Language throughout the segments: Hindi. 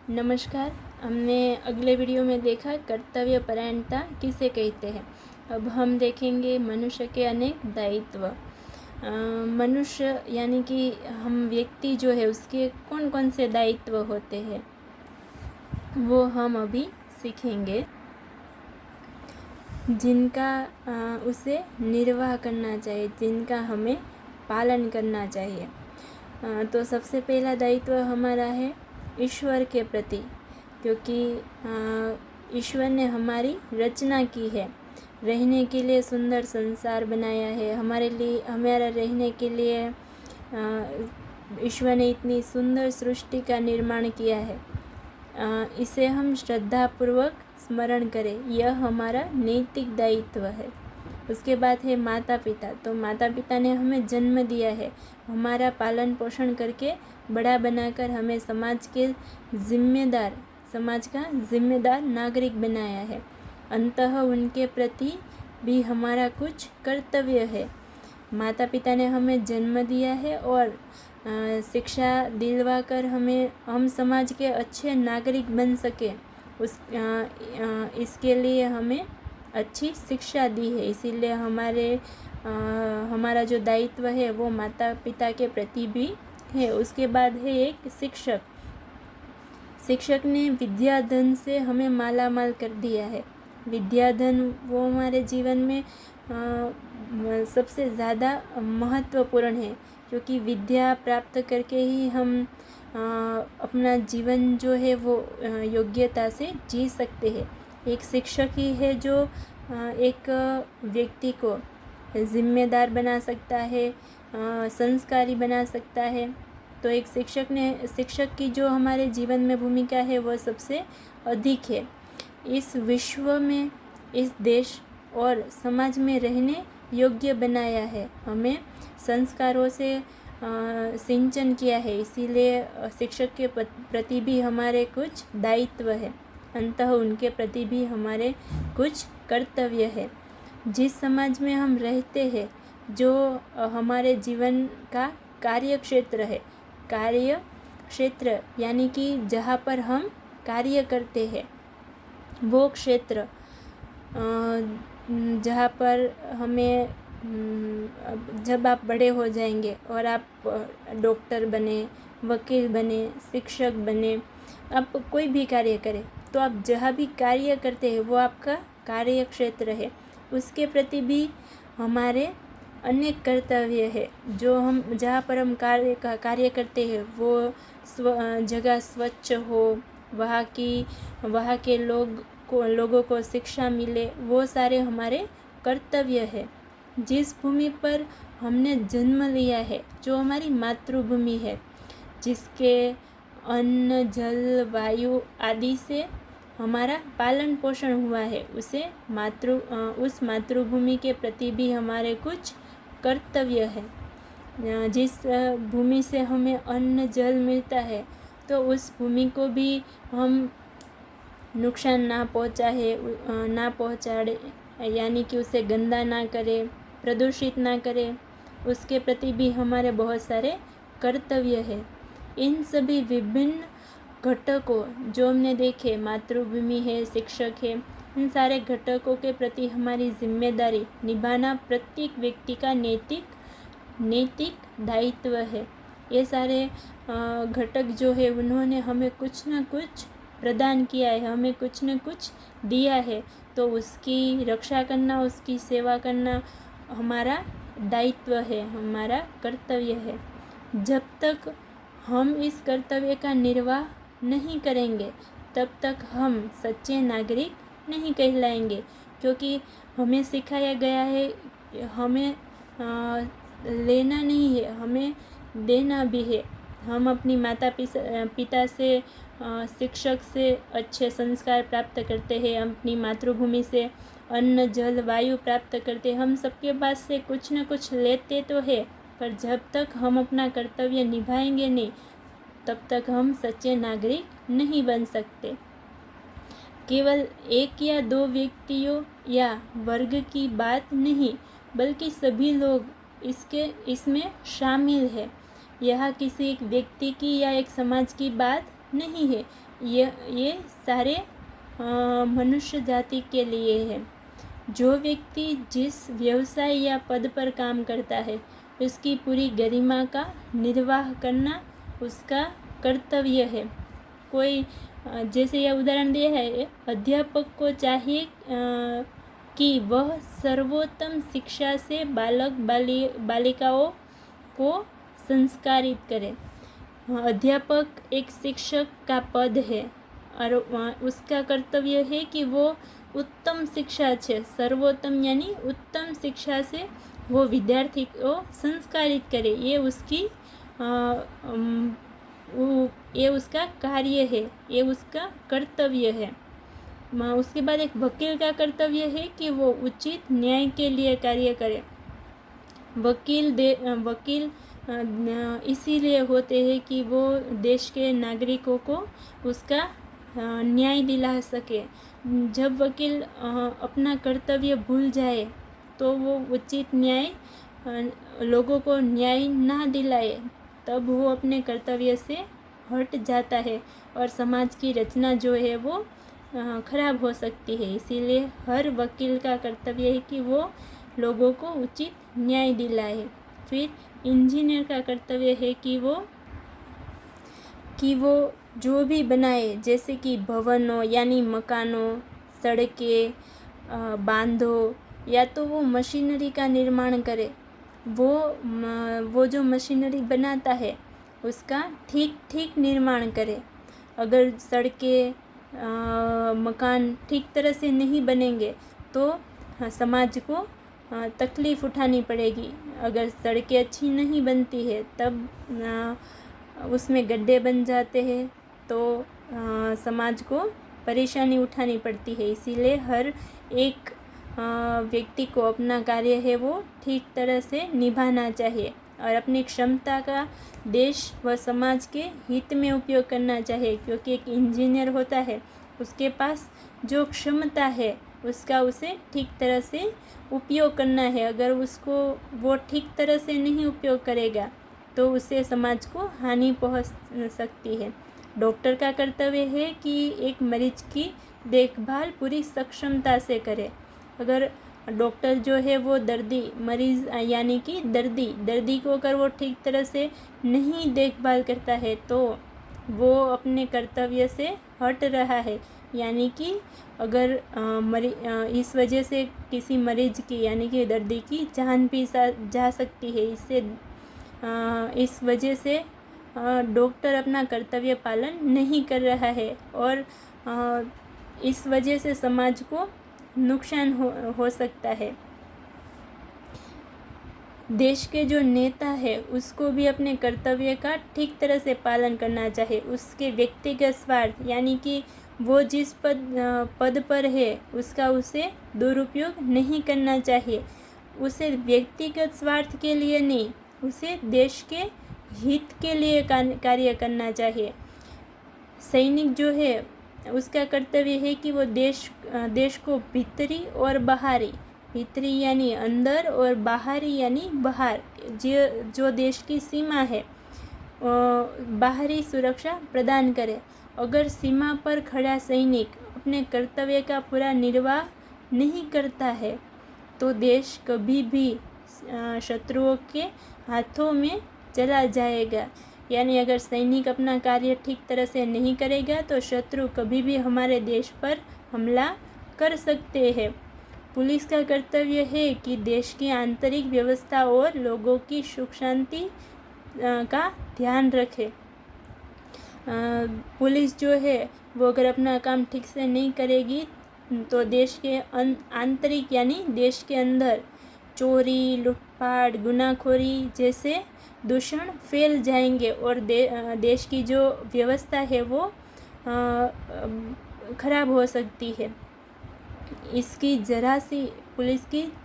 नमस्कार। हमने अगले वीडियो में देखा कर्तव्य परायणता किसे कहते हैं। अब हम देखेंगे मनुष्य के अनेक दायित्व। मनुष्य यानी कि हम व्यक्ति जो है उसके कौन कौन से दायित्व होते हैं वो हम अभी सीखेंगे, जिनका उसे निर्वाह करना चाहिए, जिनका हमें पालन करना चाहिए। तो सबसे पहला दायित्व हमारा है ईश्वर के प्रति, क्योंकि ईश्वर ने हमारी रचना की है, रहने के लिए सुंदर संसार बनाया है। हमारा रहने के लिए ईश्वर ने इतनी सुंदर सृष्टि का निर्माण किया है। इसे हम श्रद्धापूर्वक स्मरण करें, यह हमारा नैतिक दायित्व है। उसके बाद है माता पिता। तो माता पिता ने हमें जन्म दिया है, हमारा पालन पोषण करके बड़ा बनाकर हमें समाज का जिम्मेदार नागरिक बनाया है। अंततः उनके प्रति भी हमारा कुछ कर्तव्य है। माता पिता ने हमें जन्म दिया है और शिक्षा दिलवाकर हम समाज के अच्छे नागरिक बन सके, इसके लिए हमें अच्छी शिक्षा दी है। इसीलिए हमारा जो दायित्व है वो माता पिता के प्रति भी है। उसके बाद है एक शिक्षक। शिक्षक ने विद्याधन से हमें माला माल कर दिया है। विद्याधन वो हमारे जीवन में सबसे ज़्यादा महत्वपूर्ण है, क्योंकि विद्या प्राप्त करके ही हम अपना जीवन जो है वो योग्यता से जी सकते हैं। एक शिक्षक ही है जो एक व्यक्ति को जिम्मेदार बना सकता है, संस्कारी बना सकता है। तो एक शिक्षक की जो हमारे जीवन में भूमिका है वो सबसे अधिक है। इस विश्व में, इस देश और समाज में रहने योग्य बनाया है, हमें संस्कारों से सिंचन किया है। इसीलिए शिक्षक के प्रति भी हमारे कुछ दायित्व है, अंततः उनके प्रति भी हमारे कुछ कर्तव्य है। जिस समाज में हम रहते हैं, जो हमारे जीवन का कार्य क्षेत्र यानी कि जहाँ पर हम कार्य करते हैं, वो क्षेत्र जहाँ पर हमें जब आप बड़े हो जाएंगे और आप डॉक्टर बने, वकील बने, शिक्षक बने, आप कोई भी कार्य करें, तो आप जहाँ भी कार्य करते हैं वो आपका कार्य क्षेत्र है। उसके प्रति भी हमारे अनेक कर्तव्य है। जहाँ पर हम कार्य करते हैं वो जगह स्वच्छ हो, वहाँ के लोगों को शिक्षा मिले, वो सारे हमारे कर्तव्य है। जिस भूमि पर हमने जन्म लिया है, जो हमारी मातृभूमि है, जिसके अन्न, जल, वायु आदि से हमारा पालन पोषण हुआ है, उस मातृभूमि के प्रति भी हमारे कुछ कर्तव्य है। जिस भूमि से हमें अन्न जल मिलता है, तो उस भूमि को भी हम नुकसान ना पहुँचाड़े, यानी कि उसे गंदा ना करें, प्रदूषित ना करें, उसके प्रति भी हमारे बहुत सारे कर्तव्य है। इन सभी विभिन्न घटकों जो हमने देखे, मातृभूमि है, शिक्षक है, इन सारे घटकों के प्रति हमारी जिम्मेदारी निभाना प्रत्येक व्यक्ति का नैतिक दायित्व है। ये सारे घटक जो है उन्होंने हमें कुछ न कुछ प्रदान किया है, हमें कुछ न कुछ दिया है, तो उसकी रक्षा करना, उसकी सेवा करना हमारा दायित्व है, हमारा कर्तव्य है। जब तक हम इस कर्तव्य का निर्वाह नहीं करेंगे, तब तक हम सच्चे नागरिक नहीं कहलाएंगे, क्योंकि हमें सिखाया गया है हमें लेना नहीं है, हमें देना भी है। हम अपनी माता पिता से, शिक्षक से अच्छे संस्कार प्राप्त करते हैं, अपनी मातृभूमि से अन्न, जल, वायु प्राप्त करते हैं। हम सबके पास से कुछ न कुछ लेते तो है, पर जब तक हम अपना कर्तव्य निभाएंगे नहीं, तब तक हम सच्चे नागरिक नहीं बन सकते। केवल एक या दो व्यक्तियों या वर्ग की बात नहीं, बल्कि सभी लोग इसमें शामिल है। यह किसी एक व्यक्ति की या एक समाज की बात नहीं है। ये सारे मनुष्य जाति के लिए है। जो व्यक्ति जिस व्यवसाय या पद पर काम करता है उसकी पूरी गरिमा का निर्वाह करना उसका कर्तव्य है। कोई जैसे यह उदाहरण दिया है, अध्यापक को चाहिए कि वह सर्वोत्तम शिक्षा से बालिकाओं को संस्कारित करे। अध्यापक एक शिक्षक का पद है और उसका कर्तव्य है कि वो उत्तम शिक्षा से, सर्वोत्तम यानी उत्तम शिक्षा से वो विद्यार्थी को संस्कारित करे। ये उसका कार्य है, ये उसका कर्तव्य है। उसके बाद एक वकील का कर्तव्य है कि वो उचित न्याय के लिए कार्य करे। वकील इसीलिए होते हैं कि वो देश के नागरिकों को उसका न्याय दिला सके। जब वकील अपना कर्तव्य भूल जाए तो वो उचित न्याय लोगों को न्याय ना दिलाए, तब वो अपने कर्तव्य से हट जाता है और समाज की रचना जो है वो खराब हो सकती है। इसीलिए हर वकील का कर्तव्य है कि वो लोगों को उचित न्याय दिलाए। फिर इंजीनियर का कर्तव्य है कि वो जो भी बनाए, जैसे कि भवनों यानी मकानों, सड़कें, बांधों, या तो वो मशीनरी का निर्माण करे। वो जो मशीनरी बनाता है उसका ठीक निर्माण करे। अगर सड़कें, मकान ठीक तरह से नहीं बनेंगे तो समाज को तकलीफ़ उठानी पड़ेगी। अगर सड़कें अच्छी नहीं बनती है तब उसमें गड्ढे बन जाते हैं तो समाज को परेशानी उठानी पड़ती है। इसीलिए हर एक व्यक्ति को अपना कार्य है वो ठीक तरह से निभाना चाहिए और अपनी क्षमता का देश व समाज के हित में उपयोग करना चाहिए। क्योंकि एक इंजीनियर होता है, उसके पास जो क्षमता है उसका उसे ठीक तरह से उपयोग करना है। अगर उसको वो ठीक तरह से नहीं उपयोग करेगा तो उससे समाज को हानि पहुंच सकती है। डॉक्टर का कर्तव्य है कि एक मरीज की देखभाल पूरी सक्षमता से करे। अगर डॉक्टर जो है वो मरीज यानी कि दर्दी को अगर वो ठीक तरह से नहीं देखभाल करता है तो वो अपने कर्तव्य से हट रहा है। यानी कि अगर इस वजह से किसी मरीज की यानी कि दर्दी की जान भी जा सकती है। इस वजह से डॉक्टर अपना कर्तव्य पालन नहीं कर रहा है और इस वजह से समाज को नुकसान हो सकता है। देश के जो नेता है उसको भी अपने कर्तव्य का ठीक तरह से पालन करना चाहिए। उसके व्यक्तिगत स्वार्थ यानी कि वो जिस पद पर है उसका उसे दुरुपयोग नहीं करना चाहिए। उसे व्यक्तिगत स्वार्थ के लिए नहीं, उसे देश के हित के लिए कार्य करना चाहिए। सैनिक जो है उसका कर्तव्य है कि वो देश को भीतरी और बाहरी, भीतरी यानी अंदर और बाहरी यानी बाहर, जो देश की सीमा है बाहरी सुरक्षा प्रदान करे। अगर सीमा पर खड़ा सैनिक अपने कर्तव्य का पूरा निर्वाह नहीं करता है तो देश कभी भी शत्रुओं के हाथों में चला जाएगा। यानी अगर सैनिक अपना कार्य ठीक तरह से नहीं करेगा तो शत्रु कभी भी हमारे देश पर हमला कर सकते हैं। पुलिस का कर्तव्य है कि देश की आंतरिक व्यवस्था और लोगों की सुख शांति का ध्यान रखे। पुलिस जो है वो अगर अपना काम ठीक से नहीं करेगी तो देश के आंतरिक यानी देश के अंदर चोरी, लूटपाट, गुनाखोरी जैसे दूषण फैल जाएंगे और देश की जो व्यवस्था है वो खराब हो सकती है। पुलिस की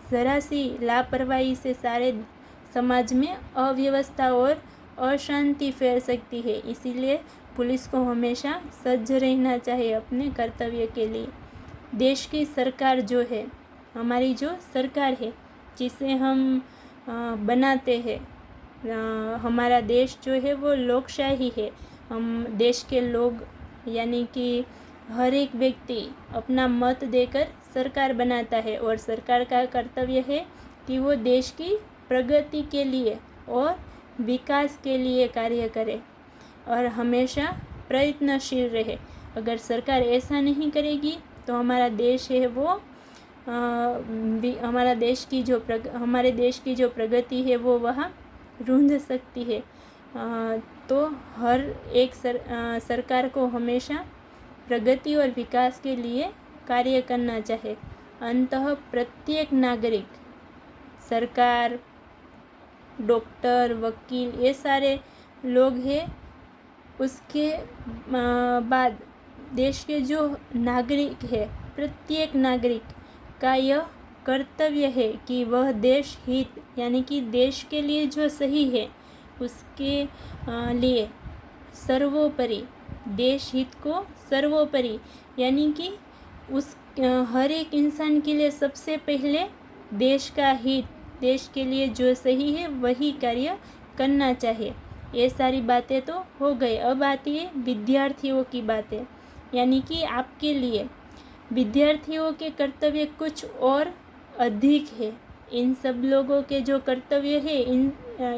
ज़रा सी लापरवाही से सारे समाज में अव्यवस्था और अशांति फैल सकती है। इसीलिए पुलिस को हमेशा सज्ज रहना चाहिए अपने कर्तव्य के लिए। देश की सरकार जो है, हमारी जो सरकार है जिसे हम बनाते हैं, हमारा देश जो है वो लोकशाही है हम देश के लोग यानी कि हर एक व्यक्ति अपना मत देकर सरकार बनाता है और सरकार का कर्तव्य है कि वो देश की प्रगति के लिए और विकास के लिए कार्य करे और हमेशा प्रयत्नशील रहे। अगर सरकार ऐसा नहीं करेगी तो हमारा देश है वो हमारे देश की जो प्रगति है वो वहाँ रूंध सकती है। तो हर एक सरकार को हमेशा प्रगति और विकास के लिए कार्य करना चाहिए। अंततः प्रत्येक नागरिक, सरकार, डॉक्टर, वकील, ये सारे लोग हैं। उसके बाद देश के जो नागरिक है, प्रत्येक नागरिक का यह कर्तव्य है कि वह देश हित यानी कि देश के लिए जो सही है उसके लिए सर्वोपरि, देश हित को सर्वोपरि यानी कि उस हर एक इंसान के लिए सबसे पहले देश का हित, देश के लिए जो सही है वही कार्य करना चाहिए। ये सारी बातें तो हो गई। अब आती है विद्यार्थियों की बातें, यानी कि आपके लिए विद्यार्थियों के कर्तव्य कुछ और अधिक है। इन सब लोगों के जो कर्तव्य है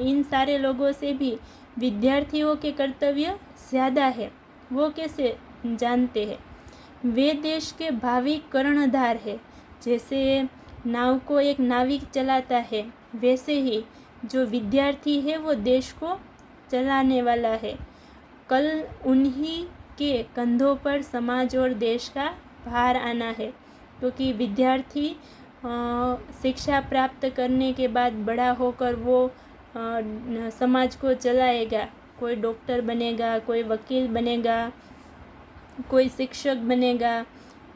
इन सारे लोगों से भी विद्यार्थियों के कर्तव्य ज़्यादा है। वो कैसे जानते हैं? वे देश के भावी कर्णधार है। जैसे नाव को एक नाविक चलाता है, वैसे ही जो विद्यार्थी है वो देश को चलाने वाला है। कल उन्हीं के कंधों पर समाज और देश का भार आना है, क्योंकि विद्यार्थी शिक्षा प्राप्त करने के बाद बड़ा होकर वो समाज को चलाएगा। कोई डॉक्टर बनेगा, कोई वकील बनेगा, कोई शिक्षक बनेगा,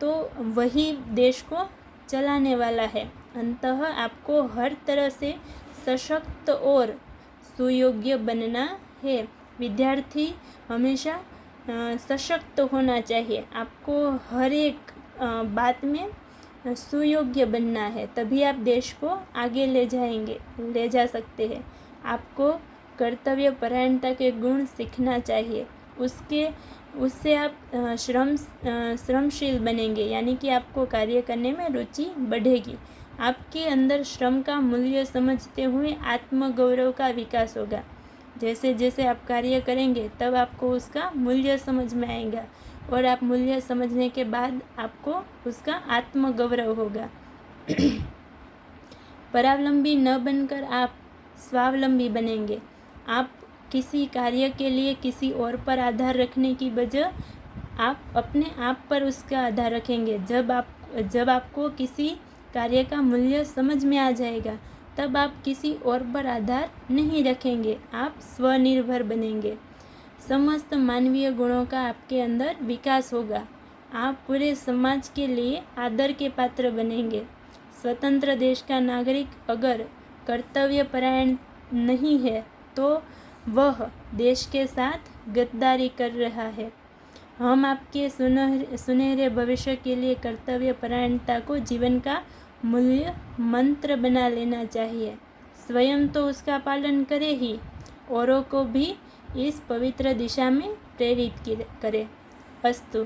तो वही देश को चलाने वाला है। अंततः आपको हर तरह से सशक्त और सुयोग्य बनना है। विद्यार्थी हमेशा सशक्त होना चाहिए। आपको हर एक बात में सुयोग्य बनना है, तभी आप देश को आगे ले जा सकते हैं। आपको कर्तव्य परायणता के गुण सीखना चाहिए। उससे आप श्रमशील बनेंगे, यानी कि आपको कार्य करने में रुचि बढ़ेगी। आपके अंदर श्रम का मूल्य समझते हुए आत्मगौरव का विकास होगा। जैसे जैसे आप कार्य करेंगे तब आपको उसका मूल्य समझ में आएगा, और आप मूल्य समझने के बाद आपको उसका आत्मगौरव होगा। परावलंबी न बनकर आप स्वावलंबी बनेंगे। आप किसी कार्य के लिए किसी और पर आधार रखने की बजाय आप अपने आप पर उसका आधार रखेंगे। जब आपको किसी कार्य का मूल्य समझ में आ जाएगा तब आप किसी और पर आधार नहीं रखेंगे, आप स्वनिर्भर बनेंगे। समस्त मानवीय गुणों का आपके अंदर विकास होगा। आप पूरे समाज के लिए आदर के पात्र बनेंगे। स्वतंत्र देश का नागरिक अगर कर्तव्य परायण नहीं है तो वह देश के साथ गद्दारी कर रहा है। हम आपके सुनहरे भविष्य के लिए कर्तव्य परायणता को जीवन का मूल्य मंत्र बना लेना चाहिए। स्वयं तो उसका पालन करे ही, औरों को भी इस पवित्र दिशा में प्रेरित करे। अस्तु।